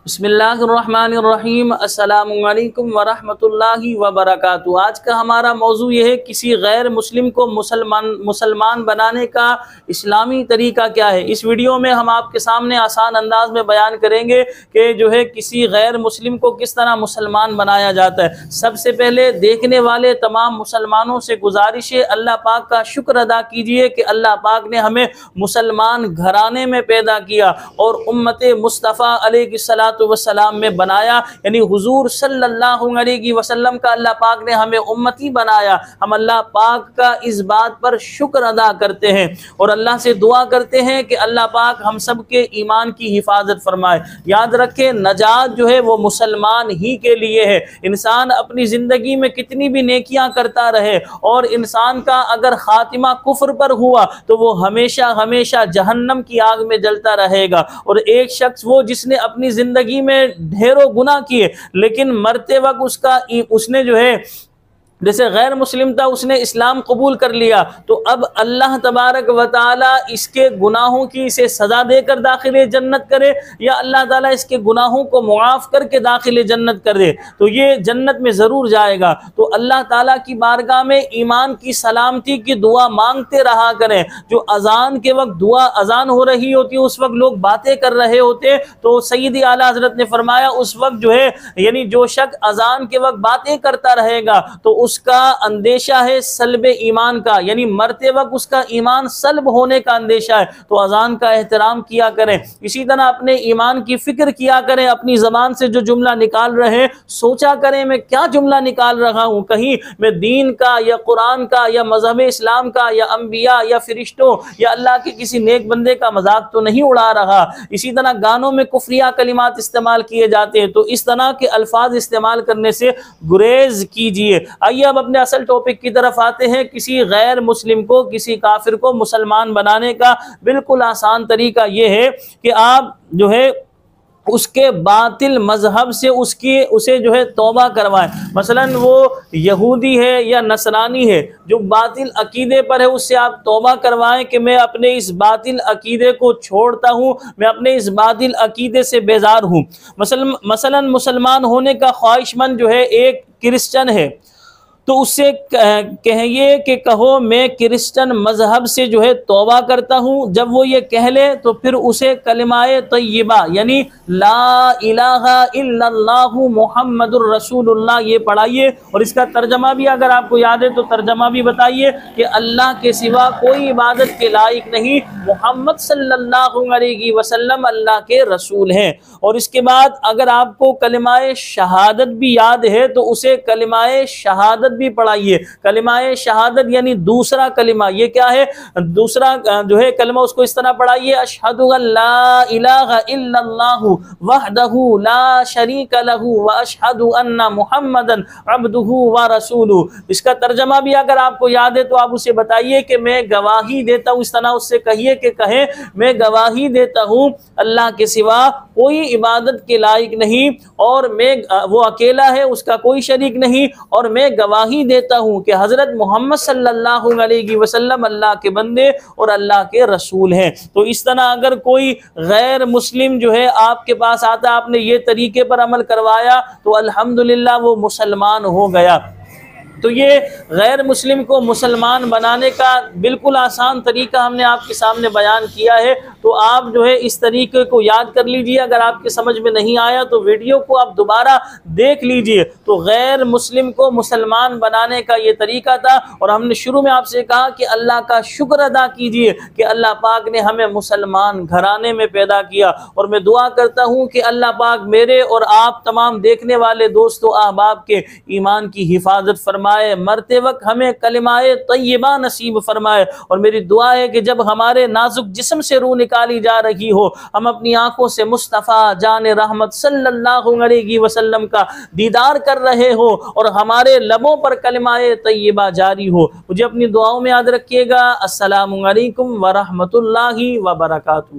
بسم اللہ الرحمن الرحیم، السلام علیکم ورحمۃ اللہ وبرکاتہ۔ آج کا ہمارا موضوع یہ ہے کسی غیر مسلم کو مسلمان بنانے کا اسلامی طریقہ کیا ہے۔ اس ویڈیو میں ہم آپ کے سامنے آسان انداز میں بیان کریں گے کہ جو ہے کسی غیر مسلم کو کس طرح مسلمان بنایا جاتا ہے۔ سب سے پہلے دیکھنے والے تمام مسلمانوں سے گزارش ہے اللہ پاک کا شکر ادا کیجئے کہ اللہ پاک نے ہمیں مسلمان گھرانے میں پیدا کیا اور امت مصطفیٰ علیہ السلام والسلام میں بنایا، یعنی حضور صلی اللہ علیہ وسلم کا اللہ پاک نے ہمیں امتی بنایا۔ ہم اللہ پاک کا اس بات پر شکر ادا کرتے ہیں اور اللہ سے دعا کرتے ہیں کہ اللہ پاک ہم سب کے ایمان کی حفاظت فرمائے۔ یاد رکھیں نجات جو ہے وہ مسلمان ہی کے لیے ہے۔ انسان اپنی زندگی میں کتنی بھی نیکیاں کرتا رہے اور انسان کا اگر خاتمہ کفر پر ہوا تو وہ ہمیشہ ہمیشہ جہنم کی آگ میں جلتا رہے گا۔ اور ایک شخص وہ جس نے اپنی زندگی میں ڈھیروں گناہ کیے لیکن مرتے وقت اس نے جو ہے جیسے غیر مسلم تھا اس نے اسلام قبول کر لیا، تو اب اللہ تبارک و تعالی اس کے گناہوں کی اسے سزا دے کر داخل جنت کرے یا اللہ تعالیٰ اس کے گناہوں کو معاف کر کے داخل جنت کر دے تو یہ جنت میں ضرور جائے گا۔ تو اللہ تعالیٰ کی بارگاہ میں ایمان کی سلامتی کی دعا مانگتے رہا کریں۔ جو اذان کے وقت اذان ہو رہی ہوتی ہے اس وقت لوگ باتیں کر رہے ہوتے تو سیدی اعلیٰ حضرت نے فرمایا اس وقت جو ہے یعنی جو شخص اذان کے وقت باتیں کرتا رہے گا تو اس کا اندیشہ ہے سلب ایمان کا، یعنی مرتے وقت اس کا ایمان سلب ہونے کا اندیشہ ہے۔ تو اذان کا احترام کیا کریں۔ اسی طرح اپنے ایمان کی فکر کیا کریں، اپنی زبان سے جو جملہ نکال رہے ہیں سوچا کریں میں کیا جملہ نکال رہا ہوں، کہیں میں دین کا یا قرآن کا یا مذہب اسلام کا یا انبیاء یا فرشتوں یا اللہ کے کسی نیک بندے کا مذاق تو نہیں اڑا رہا۔ اسی طرح گانوں میں کفریہ کلمات استعمال کیے جاتے ہیں تو اس طرح کے الفاظ استعمال کرنے سے گریز کیجئے۔ آئیے اب اپنے اصل ٹاپک کی طرف آتے ہیں۔ کسی غیر مسلم کو کسی کافر کو مسلمان بنانے کا بالکل آسان طریقہ یہ ہے کہ آپ جو ہے اس کے باطل مذہب سے اسے جو ہے توبہ کروائیں۔ مثلا وہ یہودی ہے یا نصرانی ہے، جو باطل عقیدے پر ہے اس سے آپ توبہ کروائیں کہ میں اپنے اس باطل عقیدے کو چھوڑتا ہوں، میں اپنے اس باطل عقیدے سے بیزار ہوں۔ مثلا مسلمان ہونے کا خواہش مند جو ہے ایک کرسچن ہے تو اس سے کہیے کہ کہو میں کرسچن مذہب سے جو ہے توبہ کرتا ہوں۔ جب وہ یہ کہہ لے تو پھر اسے کلمہ طیبہ یعنی لا الہ الا اللہ محمد الرسول اللہ یہ پڑھائیے، اور اس کا ترجمہ بھی اگر آپ کو یاد ہے تو ترجمہ بھی بتائیے کہ اللہ کے سوا کوئی عبادت کے لائق نہیں، محمد صلی اللہ علیہ وسلم اللہ کے رسول ہیں۔ اور اس کے بعد اگر آپ کو کلمہ شہادت بھی یاد ہے تو اسے کلمہ شہادت بھی پڑھائیے۔ کلمہ شہادت یعنی دوسرا کلمہ، یہ کیا ہے؟ دوسرا جو ہے کلمہ اس کو اس طرح پڑھائیے، اشہد ان لا الہ الا اللہ وحدہ لا شریک لہ واشہد ان محمدا عبدہ ورسولہ۔ اس کا ترجمہ بھی اگر آپ کو یاد ہے تو آپ اسے بتائیے کہ میں گواہی دیتا ہوں، اس طرح اس سے کہیے کہ کہیں میں گواہی دیتا ہوں اللہ کے سوا کوئی عبادت کے لائق نہیں اور وہ اکیلا ہے، اس کا کوئی شریک نہیں، اور میں گواہی دیتا ہوں کہ حضرت محمد صلی اللہ علیہ وسلم اللہ کے بندے اور اللہ کے رسول ہیں۔ تو اس طرح اگر کوئی غیر مسلم جو ہے آپ کے پاس آتا، آپ نے یہ طریقے پر عمل کروایا تو الحمدللہ وہ مسلمان ہو گیا۔ تو یہ غیر مسلم کو مسلمان بنانے کا بالکل آسان طریقہ ہم نے آپ کے سامنے بیان کیا ہے، تو آپ جو ہے اس طریقے کو یاد کر لیجئے۔ اگر آپ کے سمجھ میں نہیں آیا تو ویڈیو کو آپ دوبارہ دیکھ لیجئے۔ تو غیر مسلم کو مسلمان بنانے کا یہ طریقہ تھا، اور ہم نے شروع میں آپ سے کہا کہ اللہ کا شکر ادا کیجئے کہ اللہ پاک نے ہمیں مسلمان گھرانے میں پیدا کیا، اور میں دعا کرتا ہوں کہ اللہ پاک میرے اور آپ تمام دیکھنے والے دوست و احباب کے ایمان کی حفاظت فرمائے، مرتے وقت ہمیں کلمہ طیبہ نصیب فرمائے۔ اور میری دعا ہے کہ جب ہمارے نازک جسم سے روح نکالی جا رہی ہو ہم اپنی آنکھوں سے مصطفیٰ جان رحمت صلی اللہ علیہ وسلم کا دیدار کر رہے ہو اور ہمارے لبوں پر کلمہ طیبہ جاری ہو۔ مجھے اپنی دعاؤں میں یاد رکھیے گا۔ السلام علیکم ورحمۃ اللہ وبرکاتہ۔